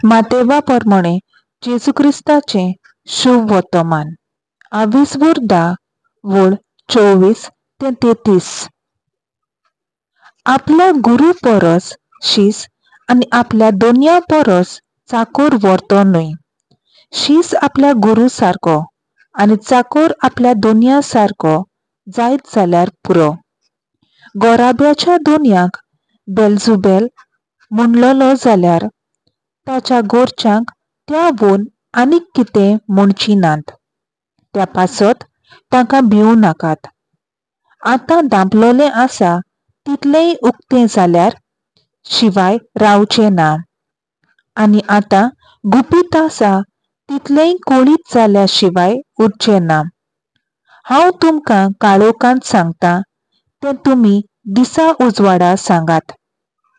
मातेवा प्रमाणे जेजू क्रिस्ताचे शुभ वर्तमान 20 वोळ 24 ते 33. आपल्या गुरु परस शीस आणि आपल्या दोन्या परस चाकोर वर्तो न्हय. शीस आपल्या गुरु सारको आणि चाकोर आपल्या दोन्या सारको जायत जाल्यार पुरो. गोराब्याच्या दोन्याक बेलझुबेल म्हणलोलो जाल्यार ताच्या गोरच्यांक त्या वोन आनीक कितें म्हणची नात. त्या पासत तांकां भिवू नाकात. आतां दांपलोले आसा तितलेय उक्तें जाल्यार शिवाय रावचे ना. आनी आतां गुपीत आसा तितलेय कोळीत जाल्या शिवाय उरचे ना. हांव तुमकां काळोखांत सांगता तें तुमी दिसा उजवाडा सांगात.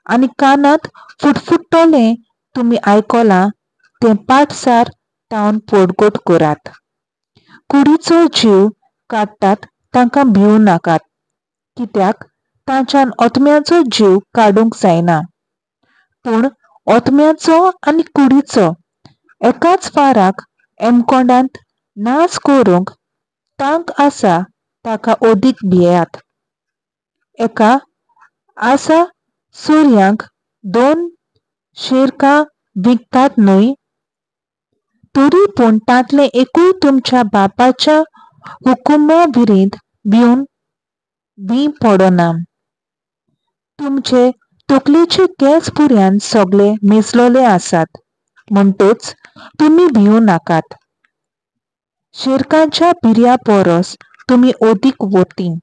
आनी कानांत फुटफुट्टोलें तुमी आयकोलां तें पाटसार तावन पोडगोट करात. कुडीचो जीव काडटात तांकां भिवू नाकात, कित्याक तांच्यान ओतम्याचो जीव काडूंक जायना. पूण ओतम्याचो आनी कुडीचो एकाच फाराक एमकोंडांत नास करूंक तांक आसा ताका ओदीक भियेयात. एका आसा सुरयांक 2 शेरकां विकतात न्हय. तरी पूण तांतले एकूय तुमच्या बापाच्या हुकुमा विरीत भिवन बी पडना. तुमचे तकलेचे केंस पुर्यान सगळे मेजलोले आसात म्हणटूच तुमी भिवू नाकात. शेरकांच्या बिर्या परस तुमी ओदीक वतीं.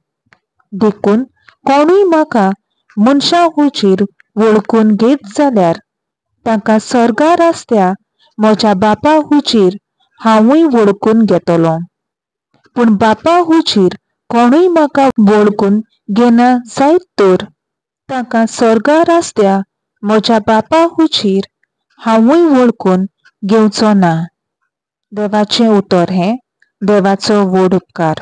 देखून कोणूय म्हाका मनशा हुजीर वळखून घेत जाल्यार तांकां सर्गार आसत्या म्हज्या बापा हुजीर हांवूय वळखून घेतलो. पूण बापा हुजीर कोणूय म्हाका वळखून घेना जायत तर तांकां सर्गार आसत्या म्हज्या बापा हुजीर हांवूय वळखून घेवचो ना. देवाचें उतर हें. देवाचो व्हड उपकार.